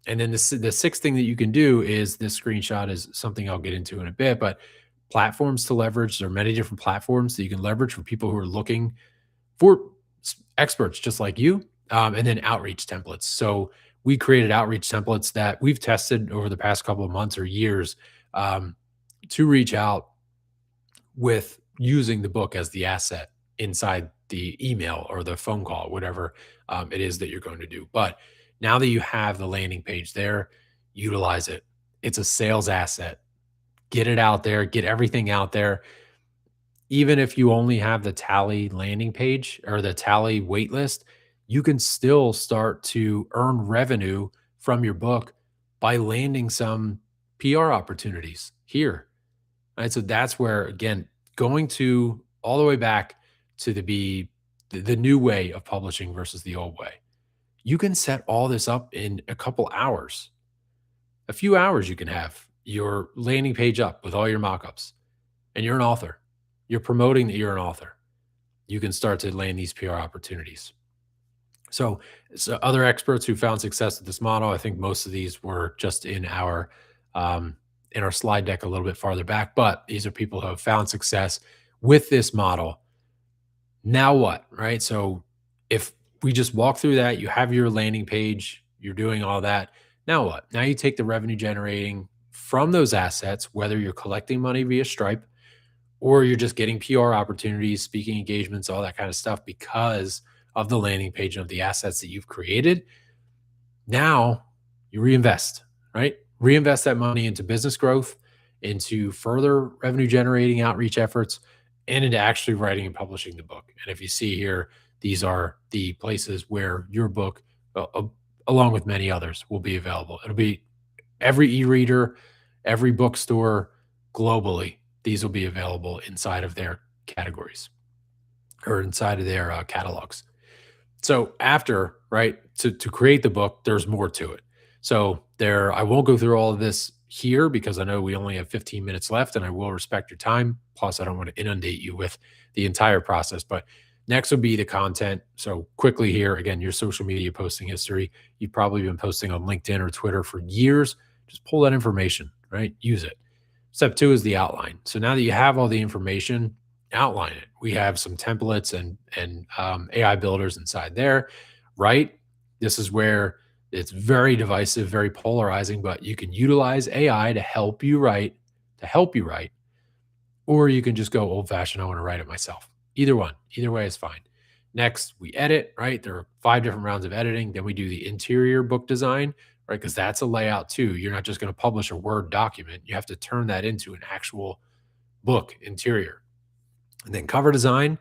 And then the sixth thing that you can do is this screenshot is something I'll get into in a bit, but platforms to leverage. There are many different platforms that you can leverage for people who are looking for experts just like you, and then outreach templates. So we created outreach templates that we've tested over the past couple of months or years to reach out with using the book as the asset inside the email or the phone call, whatever it is that you're going to do. But now that you have the landing page there, utilize it. It's a sales asset. Get it out there, get everything out there. Even if you only have the Tally landing page or the Tally wait list, you can still start to earn revenue from your book by landing some PR opportunities here. Right. So that's where, again, going to all the way back to the new way of publishing versus the old way. You can set all this up in a couple hours. A few hours, you can have your landing page up with all your mockups, and you're an author. You're promoting that you're an author. You can start to land these PR opportunities. So other experts who found success with this model, I think most of these were just in our slide deck a little bit farther back, but these are people who have found success with this model. Now what, right? So if we just walk through that, you have your landing page, you're doing all that. Now what? Now you take the revenue generating from those assets, whether you're collecting money via Stripe or you're just getting PR opportunities, speaking engagements, all that kind of stuff because of the landing page and of the assets that you've created. Now you reinvest, right? Reinvest that money into business growth, into further revenue generating outreach efforts, and into actually writing and publishing the book. And if you see here, these are the places where your book, along with many others, will be available. It'll be every e-reader, every bookstore globally. These will be available inside of their categories or inside of their catalogs. So after, right, to create the book, there's more to it. So I won't go through all of this here because I know we only have 15 minutes left and I will respect your time. Plus, I don't want to inundate you with the entire process. But next will be the content. So quickly here, again, your social media posting history. You've probably been posting on LinkedIn or Twitter for years. Just pull that information, right? Use it. Step two is the outline. So now that you have all the information, outline it. We have some templates and AI builders inside there, right? This is where it's very divisive, very polarizing, but you can utilize AI to help you write, or you can just go old fashioned. I want to write it myself. Either way is fine. Next, we edit, right? There are 5 different rounds of editing. Then we do the interior book design, right? Because that's a layout too. You're not just going to publish a Word document. You have to turn that into an actual book interior. And then cover design,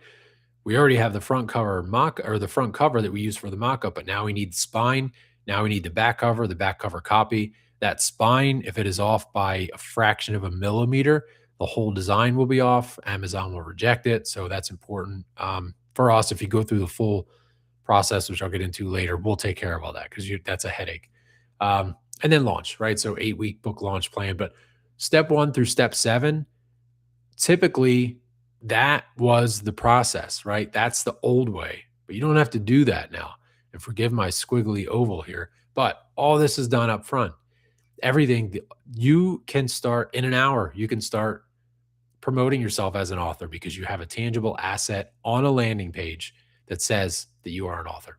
we already have the front cover mock or the front cover that we use for the mock-up, but now we need the spine. Now we need the back cover copy. That spine, if it is off by a fraction of a millimeter, the whole design will be off. Amazon will reject it. So that's important. For us, if you go through the full process, which I'll get into later, we'll take care of all that because that's a headache. And then launch, right? So 8-week book launch plan. But step 1 through step 7, typically that was the process, right? That's the old way, but you don't have to do that now. And forgive my squiggly oval here, but all this is done up front. Everything you can start in an hour. You can start promoting yourself as an author because you have a tangible asset on a landing page that says that you are an author.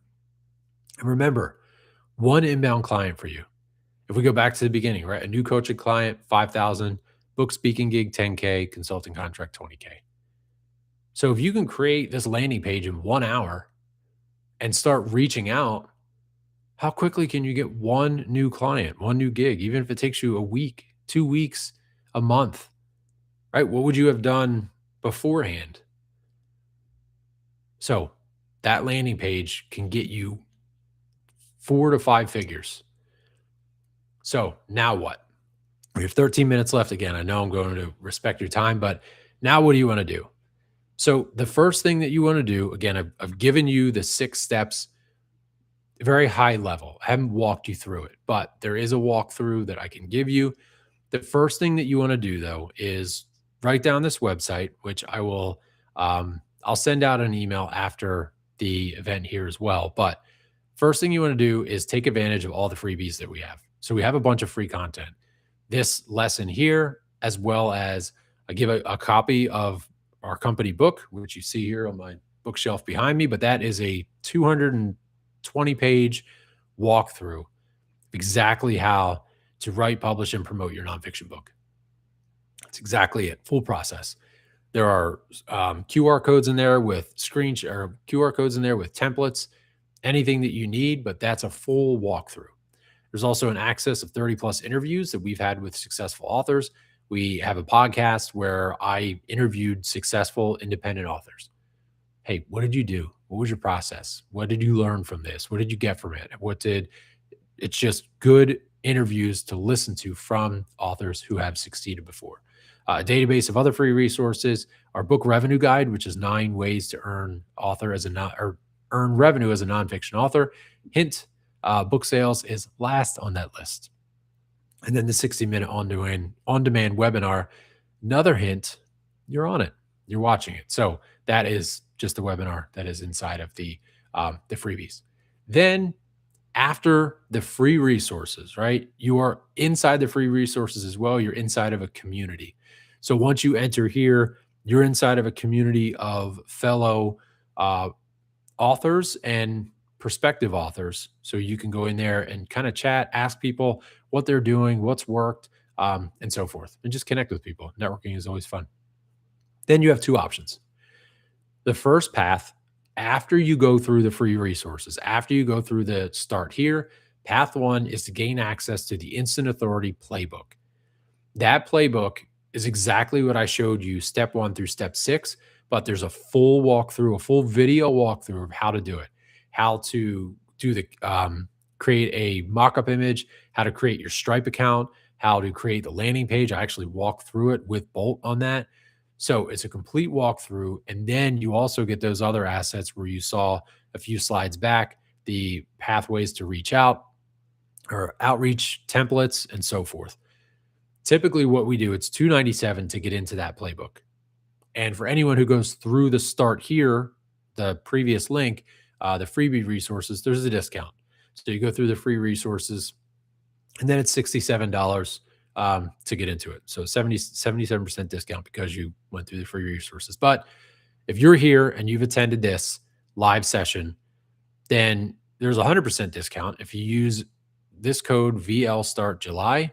And remember, one inbound client for you. If we go back to the beginning, right? A new coaching client, 5,000, book speaking gig, 10K, consulting contract, 20K. So if you can create this landing page in 1 hour and start reaching out, how quickly can you get one new client, one new gig, even if it takes you a week, 2 weeks, a month, right? What would you have done beforehand? So that landing page can get you 4 to 5 figures. So now what? We have 13 minutes left. Again, I know I'm going to respect your time, but now what do you want to do? So the first thing that you want to do, again, I've given you the 6 steps, very high level. I haven't walked you through it, but there is a walkthrough that I can give you. The first thing that you want to do though is write down this website, which I will, I'll send out an email after the event here as well. But first thing you want to do is take advantage of all the freebies that we have. So we have a bunch of free content. This lesson here, as well as I give a copy of our company book, which you see here on my bookshelf behind me, but that is a 220-page walkthrough of exactly how to write, publish, and promote your nonfiction book. That's exactly it, full process. There are QR codes in there with QR codes in there with templates, anything that you need, but that's a full walkthrough. There's also an access of 30 plus interviews that we've had with successful authors. We have a podcast where I interviewed successful independent authors. Hey, what did you do? What was your process? What did you learn from this? What did you get from it? It's just good interviews to listen to from authors who have succeeded before. A database of other free resources, our book revenue guide, which is 9 ways to earn revenue as a nonfiction author. Hint, book sales is last on that list. And then the 60-minute on-demand webinar. Another hint, you're on it. You're watching it. So that is just the webinar that is inside of the freebies. Then after the free resources, right? You are inside the free resources as well. You're inside of a community. So once you enter here, you're inside of a community of fellow authors and prospective authors. So you can go in there and kind of chat, ask people what they're doing, what's worked, and so forth, and just connect with people. Networking is always fun. Then you have 2 options. The first path, after you go through the free resources, after you go through the start here, path 1 is to gain access to the Instant Authority playbook. That playbook is exactly what I showed you, step 1 through step 6, but there's a full walkthrough, a full video walkthrough of how to do it, how to do the create a mock-up image, how to create your Stripe account, how to create the landing page. I actually walked through it with Bolt on that. So it's a complete walkthrough. And then you also get those other assets where you saw a few slides back, the pathways to reach out or outreach templates and so forth. Typically what we do, it's $297 to get into that playbook. And for anyone who goes through the start here, the previous link, the freebie resources, there's a discount. So you go through the free resources and then it's $67 to get into it. So 77% discount because you went through the free resources. But if you're here and you've attended this live session, then there's a 100% discount. If you use this code VL Start July,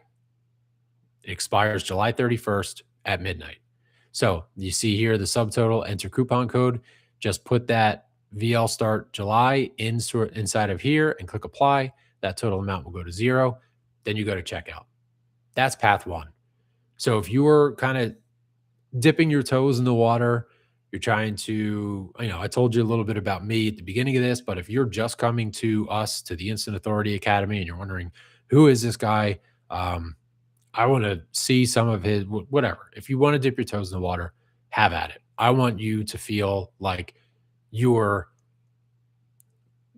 it expires July 31st at midnight. So you see here the subtotal, enter coupon code, just put that VL start July inside of here and click apply. That total amount will go to zero. Then you go to checkout. That's path one. So if you're kind of dipping your toes in the water, you're trying to, I told you a little bit about me at the beginning of this, but if you're just coming to us, to the Instant Authority Academy, and you're wondering, who is this guy? I want to see some of his, whatever. If you want to dip your toes in the water, have at it. I want you to feel like you're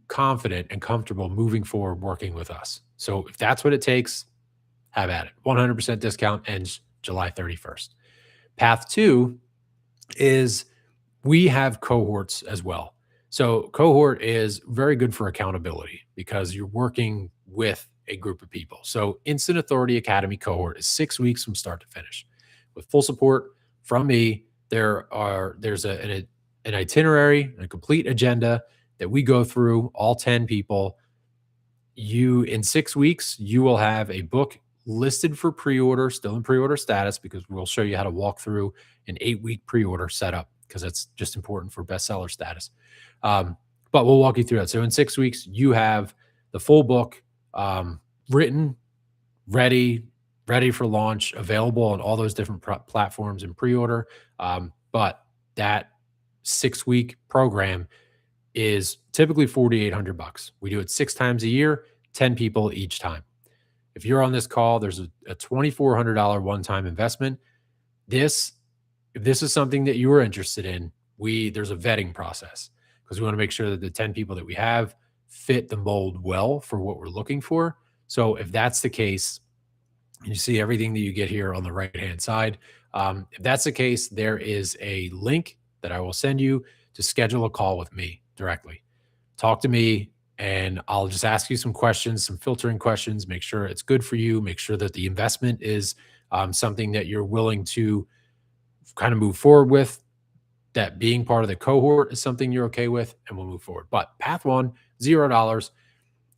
confident and comfortable moving forward working with us. So if that's what it takes, have at it. 100% discount ends July 31st. Path two is we have cohorts as well. So cohort is very good for accountability because you're working with a group of people. So Instant Authority Academy cohort is 6 weeks from start to finish with full support from me. There's an itinerary, a complete agenda that we go through, all 10 people. In 6 weeks, you will have a book listed for pre-order, still in pre-order status, because we'll show you how to walk through an 8-week pre-order setup because that's just important for bestseller status. But we'll walk you through that. So in 6 weeks, you have the full book written, ready for launch, available on all those different platforms in pre-order. But that 6-week program is typically $4,800. We do it 6 times a year, 10 people each time. If you're on this call, there's a $2,400 one-time investment. If this is something that you are interested in, there's a vetting process because we want to make sure that the 10 people that we have fit the mold well for what we're looking for. So if that's the case, you see everything that you get here on the right-hand side. If that's the case, there is a link that I will send you to schedule a call with me directly. Talk to me, and I'll just ask you some questions, some filtering questions, make sure it's good for you, make sure that the investment is something that you're willing to kind of move forward with, that being part of the cohort is something you're okay with, and we'll move forward. But path one, $0.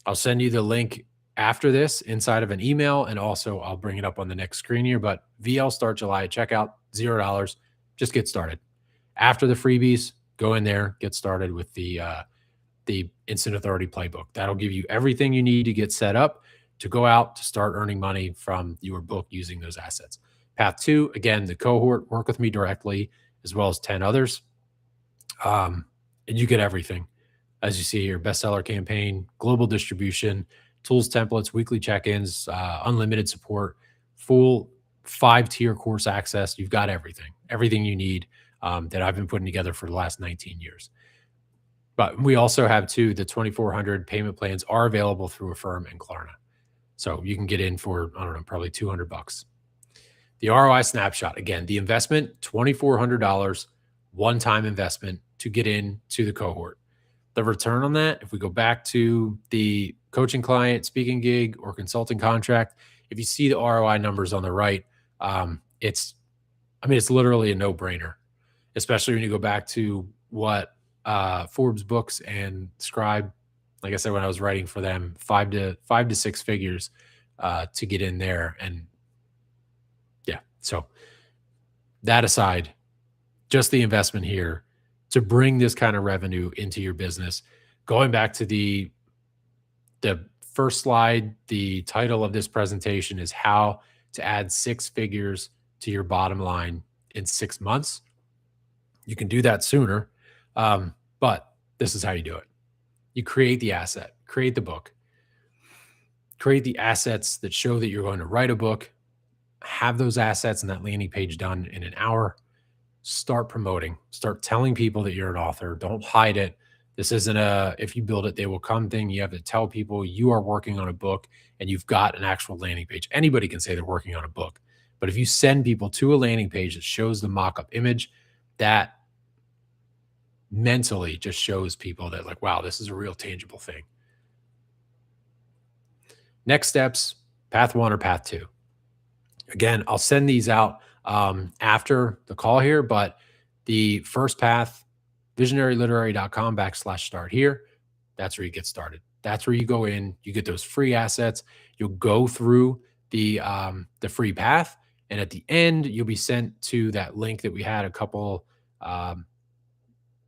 I'll send you the link after this inside of an email, and also I'll bring it up on the next screen here. But VL start July checkout, $0. Just get started. After the freebies, go in there, get started with the Instant Authority Playbook. That'll give you everything you need to get set up to go out to start earning money from your book using those assets. Path two, again, the cohort, work with me directly, as well as 10 others. And you get everything. As you see here, bestseller campaign, global distribution, tools, templates, weekly check-ins, unlimited support, full 5-tier course access. You've got everything you need that I've been putting together for the last 19 years. But we also have the 2,400 payment plans are available through Affirm and Klarna. So you can get in for, I don't know, probably $200. The ROI snapshot, again, the investment, $2,400, one-time investment to get into the cohort. The return on that, if we go back to the coaching client, speaking gig, or consulting contract, if you see the ROI numbers on the right, it's literally a no-brainer, especially when you go back to what Forbes Books and Scribe, like I said, when I was writing for them, 5 to 6 figures to get in there. And yeah, so that aside, just the investment here to bring this kind of revenue into your business. Going back to the first slide, the title of this presentation is how to add 6 figures to your bottom line in 6 months. You can do that sooner, but this is how you do it. You create the asset, create the book, create the assets that show that you're going to write a book, have those assets and that landing page done in an hour. Start promoting, start telling people that you're an author. Don't hide it. This isn't if you build it, they will come thing. You have to tell people you are working on a book and you've got an actual landing page. Anybody can say they're working on a book, but if you send people to a landing page that shows the mock-up image, that mentally just shows people that, like, wow, this is a real tangible thing. Next steps, path one or path two. Again, I'll send these out after the call here, but the first path, visionaryliterary.com/start here. That's where you get started. That's where you go in, you get those free assets. You'll go through the free path, And at the end, you'll be sent to that link that we had um,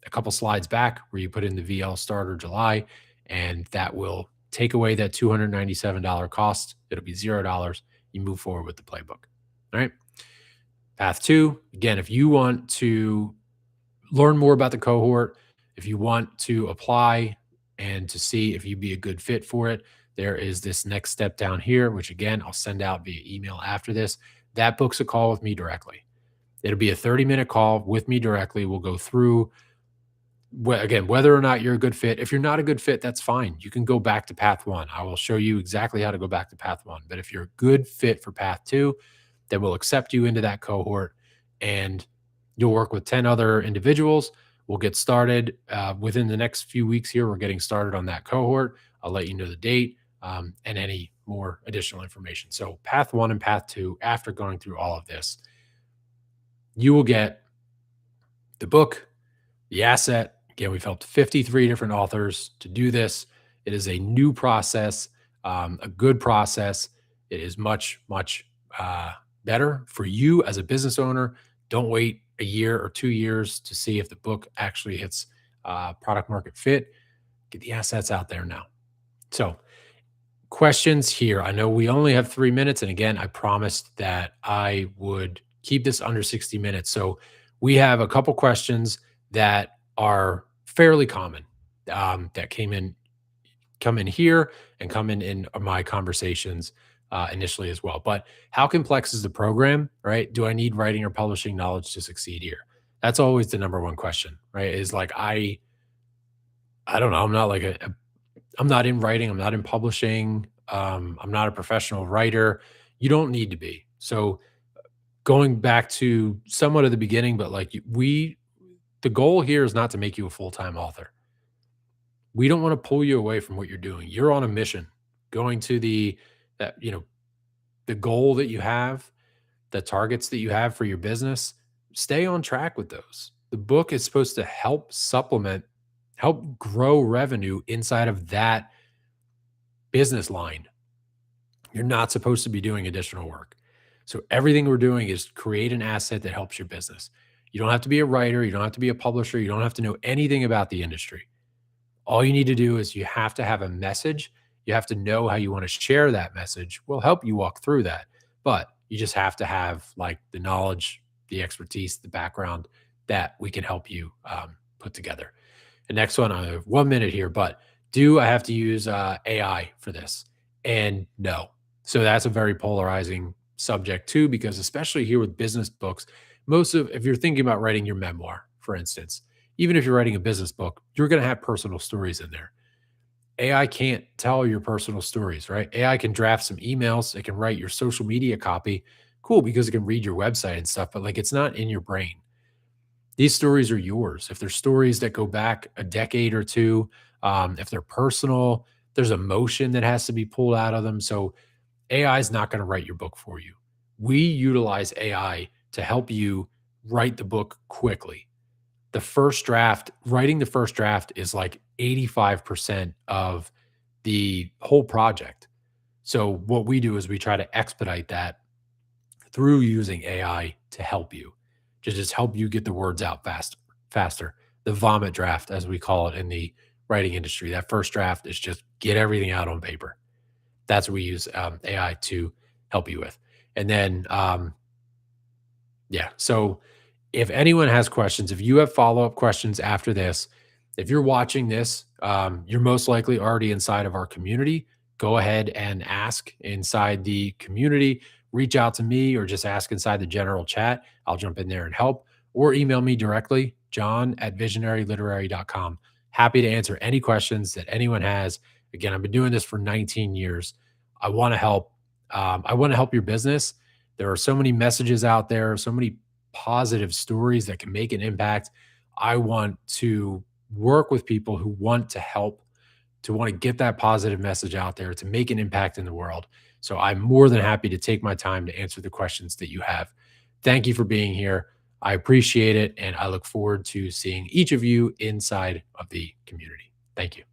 a couple slides back where you put in the VL Starter July, and that will take away that $297 cost. It'll be $0. You move forward with the playbook. All right. Path two, again, if you want to learn more about the cohort, if you want to apply and to see if you'd be a good fit for it, there is this next step down here, which again, I'll send out via email after this. That books a call with me directly. It'll be a 30-minute call with me directly. We'll go through again, whether or not you're a good fit. If you're not a good fit, that's fine. You can go back to path one. I will show you exactly how to go back to path one. But if you're a good fit for path two, then we'll accept you into that cohort and you'll work with 10 other individuals. We'll get started within the next few weeks here. We're getting started on that cohort. I'll let you know the date and any more additional information. So path one and path two, after going through all of this, you will get the book, the asset. Again, we've helped 53 different authors to do this. It is a new process, a good process. It is much, much better for you as a business owner. Don't wait a year or 2 years to see if the book actually hits product market fit. Get the assets out there now. So, questions here. I know we only have 3 minutes. And again, I promised that I would keep this under 60 minutes. So, we have a couple questions that are fairly common that come in here and come in my conversations initially as well. But how complex is the program, right? Do I need writing or publishing knowledge to succeed here? That's always the number one question, right? Is like I don't know. I'm not like I'm not in writing. I'm not in publishing. I'm not a professional writer. You don't need to be. So going back to somewhat of the beginning, but like the goal here is not to make you a full-time author. We don't want to pull you away from what you're doing. You're on a mission, going to that, the goal that you have, the targets that you have for your business. Stay on track with those. The book is supposed to help grow revenue inside of that business line. You're not supposed to be doing additional work. So everything we're doing is create an asset that helps your business. You don't have to be a writer. You don't have to be a publisher. You don't have to know anything about the industry. All you need to do is you have to have a message. You have to know how you want to share that message. We'll help you walk through that. But you just have to have like the knowledge, the expertise, the background that we can help you put together. The next one, I have 1 minute here, but do I have to use AI for this? And no. So that's a very polarizing subject too, because especially here with business books, if you're thinking about writing your memoir, for instance, even if you're writing a business book, you're going to have personal stories in there. AI can't tell your personal stories, right? AI can draft some emails. It can write your social media copy. Cool, because it can read your website and stuff, but like it's not in your brain. These stories are yours. If they're stories that go back a decade or two, if they're personal, there's emotion that has to be pulled out of them. So AI is not going to write your book for you. We utilize AI to help you write the book quickly. Writing the first draft is like 85% of the whole project. So what we do is we try to expedite that through using AI to help you, to just help you get the words out faster. The vomit draft, as we call it in the writing industry, that first draft is just get everything out on paper. That's what we use AI to help you with. And then, yeah. So if anyone has questions, if you have follow-up questions after this, if you're watching this, you're most likely already inside of our community. Go ahead and ask inside the community. Reach out to me or just ask inside the general chat. I'll jump in there and help. Or email me directly, john@visionaryliterary.com. Happy to answer any questions that anyone has. Again, I've been doing this for 19 years. I want to help. I want to help your business. There are so many messages out there, so many positive stories that can make an impact. I want to work with people who want to help, to want to get that positive message out there, to make an impact in the world. So I'm more than happy to take my time to answer the questions that you have. Thank you for being here. I appreciate it. And I look forward to seeing each of you inside of the community. Thank you.